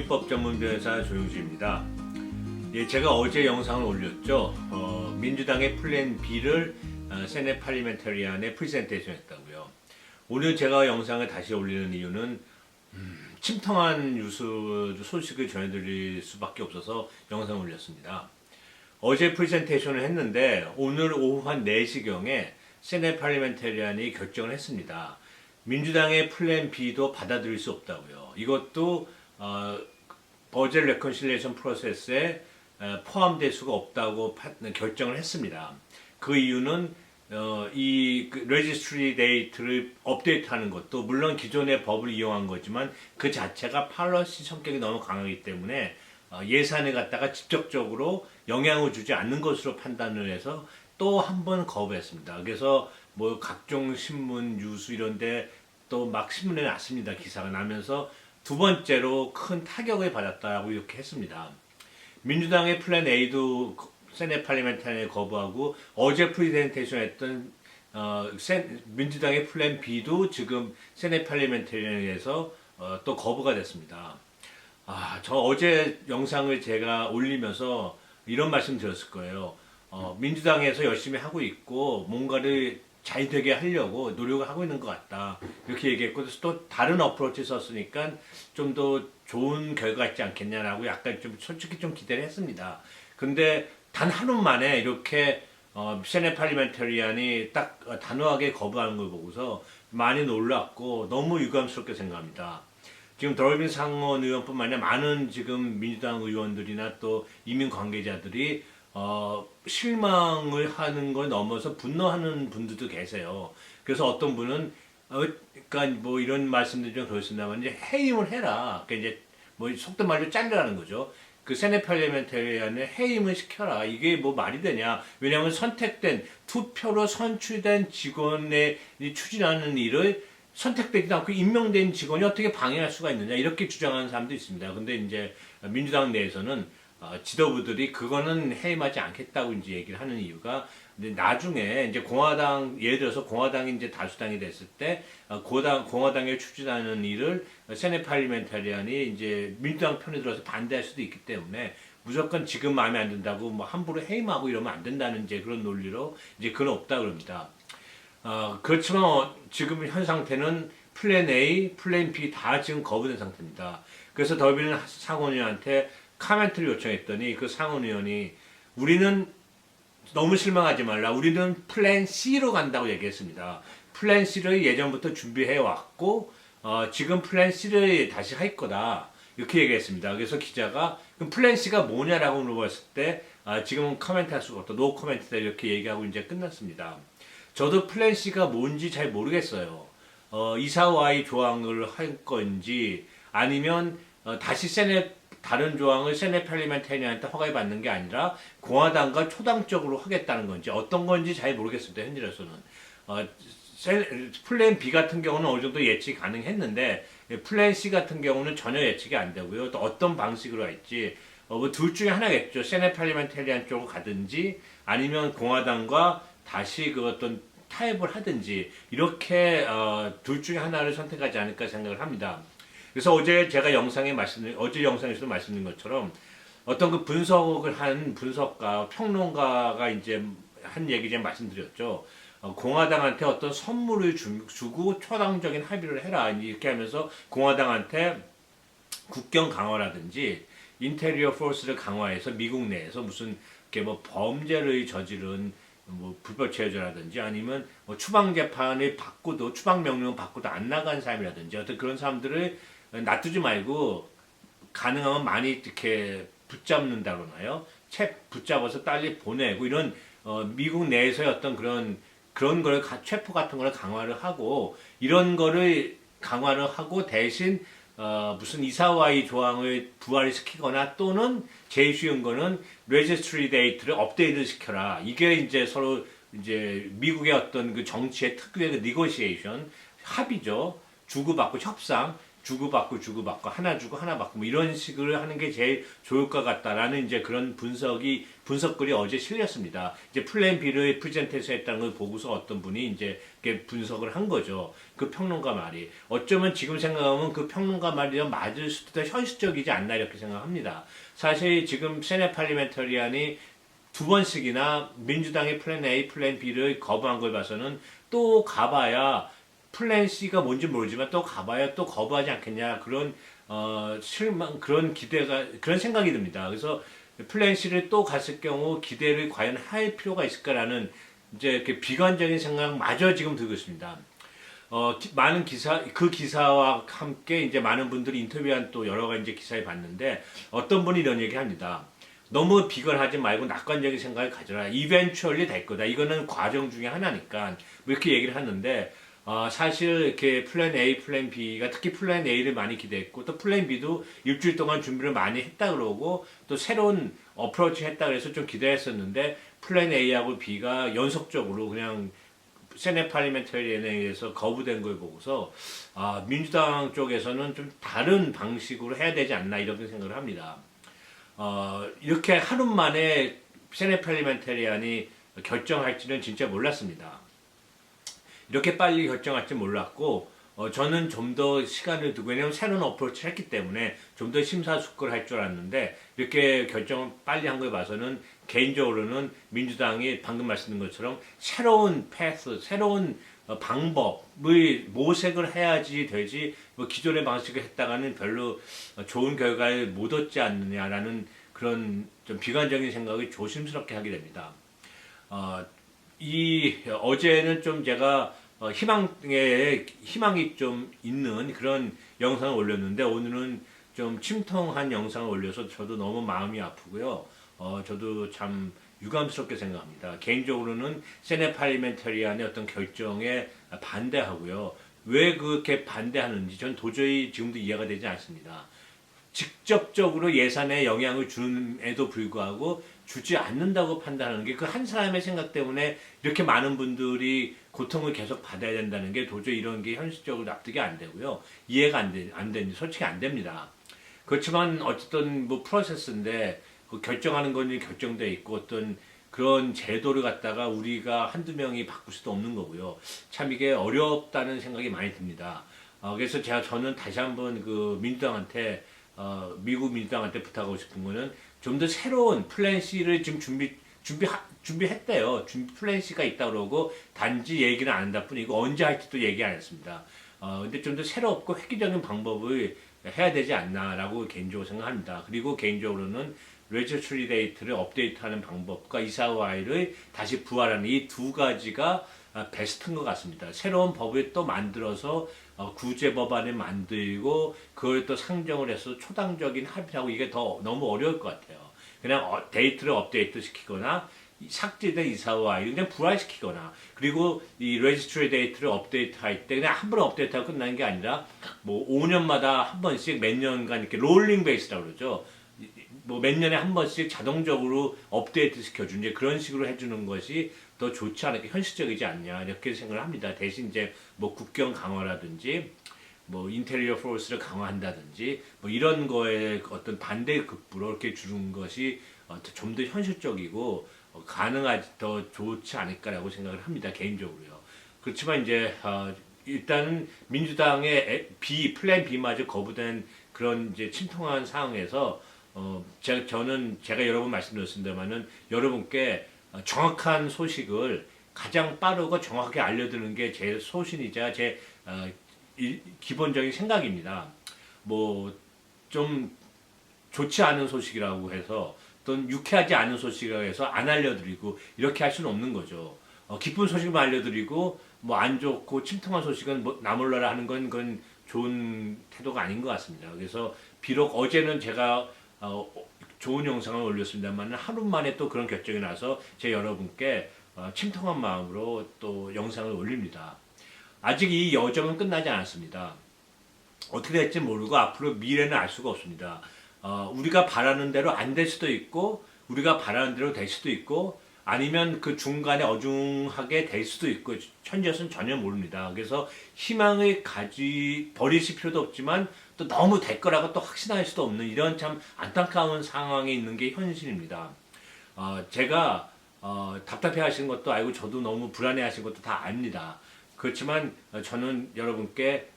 공인법 전문 변호사 조용주입니다. 예, 제가 어제 영상을 올렸죠. 민주당의 플랜 B를 세네 파리멘터리안에 프리젠테이션 했다고요. 오늘 제가 영상을 다시 올리는 이유는 침통한 뉴스 소식을 전해드릴 수밖에 없어서 영상을 올렸습니다. 어제 프리젠테이션을 했는데 오늘 오후 한 4시경에 세네 파리멘터리안이 결정을 했습니다. 민주당의 플랜 B도 받아들일 수 없다고요. 이것도 버젯 레컨실레이션 프로세스에 포함될 수가 없다고 결정을 했습니다. 그 이유는 이 레지스트리 데이트를 업데이트하는 것도 물론 기존의 법을 이용한 거지만 그 자체가 팔러시 성격이 너무 강하기 때문에 예산을 갖다가 직접적으로 영향을 주지 않는 것으로 판단을 해서 또 한 번 거부했습니다. 그래서 뭐 각종 신문, 뉴스 이런데 또 막 신문에 났습니다. 기사가 나면서 두 번째로 큰 타격을 받았다고 이렇게 했습니다. 민주당의 플랜 A도 세네 파리멘터리안에 거부하고 어제 프리젠테이션 했던 민주당의 플랜 B도 지금 세네 파리멘터리안에서 또 거부가 됐습니다. 저 어제 영상을 제가 올리면서 이런 말씀 드렸을 거예요. 민주당에서 열심히 하고 있고 뭔가를 잘 되게 하려고 노력을 하고 있는 것 같다. 이렇게 얘기했고 또 다른 어프로치 썼으니까 좀 더 좋은 결과 있지 않겠냐라고 약간 좀 솔직히 좀 기대를 했습니다. 근데 단 하루 만에 이렇게 세네 파리멘터리안이 딱 단호하게 거부하는 걸 보고서 많이 놀랐고 너무 유감스럽게 생각합니다. 지금 더러빈 상원 의원뿐만 아니라 많은 지금 민주당 의원들이나 또 이민 관계자들이 실망을 하는 걸 넘어서 분노하는 분들도 계세요. 그래서 어떤 분은 그러니까 뭐 이런 말씀들 좀 그렇습니다만 이제 해임을 해라. 그러니까 이제 뭐 속된 말로 잘라라는 거죠. 그 세네 파리멘터리안에 해임을 시켜라. 이게 뭐 말이 되냐? 왜냐하면 선택된 투표로 선출된 직원의 추진하는 일을 선택되지도 않고 임명된 직원이 어떻게 방해할 수가 있느냐 이렇게 주장하는 사람도 있습니다. 근데 이제 민주당 내에서는 지도부들이 그거는 해임하지 않겠다고 이제 얘기를 하는 이유가 나중에 이제 공화당 예를 들어서 공화당이 이제 다수당이 됐을 때 공화당이 추진하는 일을 세네 파리멘터리안이 이제 민주당 편에 들어서 반대할 수도 있기 때문에 무조건 지금 마음에 안 든다고 뭐 함부로 해임하고 이러면 안 된다는 이제 그런 논리로 이제 그건 없다 그럽니다. 그렇지만 지금 현 상태는 플랜 A, 플랜 B 다 지금 거부된 상태입니다. 그래서 더비는 상원의원한테 카멘트를 요청했더니 그 상원의원이 우리는 너무 실망하지 말라. 우리는 플랜 C로 간다고 얘기했습니다. 플랜 C를 예전부터 준비해 왔고 지금 플랜 C를 다시 할 거다. 이렇게 얘기했습니다. 그래서 기자가 그럼 플랜 C가 뭐냐라고 물어봤을 때 지금은 코멘트 할 수가 없다. 노 코멘트다 이렇게 얘기하고 이제 끝났습니다. 저도 플랜 C가 뭔지 잘 모르겠어요. 이사와의 조항을 할 건지 아니면 다시 다른 조항을 세네 파리멘터리안한테 허가를 받는 게 아니라 공화당과 초당적으로 하겠다는 건지 어떤 건지 잘 모르겠습니다. 현재로서는. 플랜 B 같은 경우는 어느 정도 예측이 가능했는데 플랜 C 같은 경우는 전혀 예측이 안 되고요. 또 어떤 방식으로 할지 뭐 둘 중에 하나겠죠. 세네 파리멘터리안 쪽으로 가든지 아니면 공화당과 다시 그 어떤 타협을 하든지 이렇게 둘 중에 하나를 선택하지 않을까 생각을 합니다. 그래서 어제 제가 어제 영상에서도 말씀드린 것처럼 어떤 그 분석을 한 분석가, 평론가가 이제 한 얘기 제가 말씀드렸죠. 공화당한테 어떤 선물을 주고 초당적인 합의를 해라. 이렇게 하면서 공화당한테 국경 강화라든지 인테리어 포스를 강화해서 미국 내에서 무슨 뭐 범죄를 저지른 뭐 불법 체류자라든지 아니면 뭐 추방 재판을 받고도 추방 명령을 받고도 안 나간 사람이라든지 어떤 그런 사람들을 놔두지 말고 가능하면 많이 이렇게 붙잡는다 그러나요? 붙잡아서 빨리 보내고 이런 미국 내에서의 어떤 그런 거를 체포 같은 거를 강화를 하고 이런 거를 강화를 하고 대신 무슨 이사와의 조항을 부활시키거나 또는 제일 쉬운 거는 레지스트리 데이트를 업데이트 시켜라. 이게 이제 서로 이제 미국의 어떤 그 정치의 특유의 그 니고시에이션 합의죠. 주고받고 협상 주고받고 하나 주고 하나 받고 뭐 이런 식으로 하는 게 제일 좋을 것 같다라는 이제 그런 분석글이 어제 실렸습니다. 이제 플랜 B를 프레젠테이션 했다는 걸 보고서 어떤 분이 이제 이렇게 분석을 한 거죠. 그 평론가 말이. 어쩌면 지금 생각하면 그 평론가 말이 좀 맞을 수도 있다, 현실적이지 않나 이렇게 생각합니다. 사실 지금 세네 팔리멘터리안이 두 번씩이나 민주당의 플랜 A, 플랜 B를 거부한 걸 봐서는 또 가봐야 플랜 C가 뭔지 모르지만 또 가봐야 또 거부하지 않겠냐 그런 실망 그런 기대가 그런 생각이 듭니다. 그래서 플랜 C를 또 갔을 경우 기대를 과연 할 필요가 있을까라는 이제 이렇게 비관적인 생각마저 지금 들고 있습니다. 많은 그 기사와 함께 이제 많은 분들이 인터뷰한 또 여러 가지 이제 기사를 봤는데 어떤 분이 이런 얘기 합니다. 너무 비관하지 말고 낙관적인 생각을 가져라. 이벤츄얼리 될 거다. 이거는 과정 중에 하나니까. 뭐 이렇게 얘기를 하는데, 사실 이렇게 플랜 A, 플랜 B가 특히 플랜 A를 많이 기대했고, 또 플랜 B도 일주일 동안 준비를 많이 했다 그러고, 또 새로운 어프로치 했다 그래서 좀 기대했었는데, 플랜 A하고 B가 연속적으로 그냥 세네 팔리멘터리안에 의해서 거부된 걸 보고서, 민주당 쪽에서는 좀 다른 방식으로 해야 되지 않나 이렇게 생각을 합니다. 이렇게 하루 만에 세네 팔리멘테리안이 결정할지는 진짜 몰랐습니다. 이렇게 빨리 결정할 줄 몰랐고, 저는 좀 더 시간을 두고, 왜냐면 새로운 어프로치를 했기 때문에 좀 더 심사숙고를 할 줄 알았는데, 이렇게 결정을 빨리 한 걸 봐서는 개인적으로는 민주당이 방금 말씀드린 것처럼 새로운 패스, 새로운 방법을 모색을 해야지 되지 뭐 기존의 방식을 했다가는 별로 좋은 결과를 못 얻지 않느냐라는 그런 좀 비관적인 생각을 조심스럽게 하게 됩니다. 어제는 좀 제가 희망이 좀 있는 그런 영상을 올렸는데 오늘은 좀 침통한 영상을 올려서 저도 너무 마음이 아프고요. 저도 참 유감스럽게 생각합니다. 개인적으로는 세네 팔리멘터리안의 어떤 결정에 반대하고요. 왜 그렇게 반대하는지 전 도저히 지금도 이해가 되지 않습니다. 직접적으로 예산에 영향을 주는에도 불구하고 주지 않는다고 판단하는 게 그 한 사람의 생각 때문에 이렇게 많은 분들이 고통을 계속 받아야 된다는 게 도저히 이런 게 현실적으로 납득이 안 되고요. 이해가 안 되니 솔직히 안 됩니다. 그렇지만 어쨌든 뭐 프로세스인데 그 결정하는 건 결정돼 있고 어떤 그런 제도를 갖다가 우리가 한두 명이 바꿀 수도 없는 거고요. 참 이게 어렵다는 생각이 많이 듭니다. 그래서 저는 다시 한번 그 민주당한테 미국 민주당한테 부탁하고 싶은 거는 좀 더 새로운 플랜 C를 지금 준비했대요. 플랜 C가 있다 그러고 단지 얘기는 안 한다 뿐이고 언제 할지도 얘기 안 했습니다. 근데 좀 더 새롭고 획기적인 방법을 해야 되지 않나라고 개인적으로 생각합니다. 그리고 개인적으로는 레지스트리 데이트를 업데이트하는 방법과 이사와이를 다시 부활하는 이 두 가지가 베스트인 것 같습니다. 새로운 법을 또 만들어서 구제 법안을 만들고 그걸 또 상정을 해서 초당적인 합의하고 이게 더 너무 어려울 것 같아요. 그냥 데이트를 업데이트 시키거나 삭제된 이사와이를 그냥 부활시키거나 그리고 이 레지스트리 데이트를 업데이트 할 때 그냥 한 번에 업데이트하고 끝나는 게 아니라 뭐 5년마다 한 번씩 몇 년간 이렇게 롤링 베이스라고 그러죠. 뭐 몇 년에 한 번씩 자동적으로 업데이트 시켜준 이제 그런 식으로 해주는 것이 더 좋지 않을까 현실적이지 않냐 이렇게 생각을 합니다. 대신 이제 뭐 국경 강화라든지 뭐 인테리어 포스를 강화한다든지 뭐 이런 거에 어떤 반대 급부로 이렇게 주는 것이 좀 더 현실적이고 가능하지 더 좋지 않을까라고 생각을 합니다. 개인적으로요. 그렇지만 이제 일단은 민주당의 플랜 B마저 거부된 그런 이제 침통한 상황에서 저는 제가 여러 번 말씀드렸습니다만은 여러분께 정확한 소식을 가장 빠르고 정확하게 알려드리는 게 제 소신이자 제 기본적인 생각입니다. 뭐 좀 좋지 않은 소식이라고 해서 또는 유쾌하지 않은 소식이라고 해서 안 알려드리고 이렇게 할 수는 없는 거죠. 기쁜 소식만 알려드리고 뭐 안 좋고 침통한 소식은 뭐 나몰라라 하는 건 그건 좋은 태도가 아닌 것 같습니다. 그래서 비록 어제는 제가 좋은 영상을 올렸습니다만 하루 만에 또 그런 결정이 나서 제 여러분께 침통한 마음으로 또 영상을 올립니다. 아직 이 여정은 끝나지 않았습니다. 어떻게 될지 모르고 앞으로 미래는 알 수가 없습니다. 우리가 바라는 대로 안 될 수도 있고 우리가 바라는 대로 될 수도 있고 아니면 그 중간에 어중하게 될 수도 있고 현지에서는 전혀 모릅니다. 그래서 희망을 버리실 필요도 없지만 또 너무 될 거라고 또 확신할 수도 없는 이런 참 안타까운 상황에 있는 게 현실입니다. 제가 답답해 하시는 것도 알고 저도 너무 불안해 하시는 것도 다 압니다. 그렇지만 저는 여러분께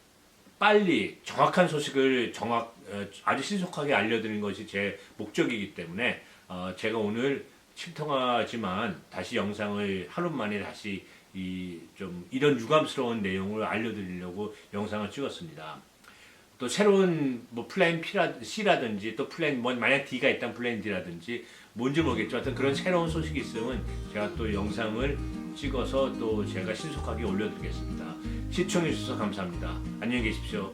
빨리 정확한 소식을 아주 신속하게 알려드리는 것이 제 목적이기 때문에 제가 오늘 침통하지만 다시 영상을 하루 만에 다시 좀 이런 유감스러운 내용을 알려드리려고 영상을 찍었습니다. 또 새로운 뭐 플랜 C라든지 또 만약 D가 있다면 플랜 D라든지 뭔지 모르겠지만 하여튼 그런 새로운 소식이 있으면 제가 또 영상을 찍어서 또 제가 신속하게 올려드리겠습니다. 시청해주셔서 감사합니다. 안녕히 계십시오.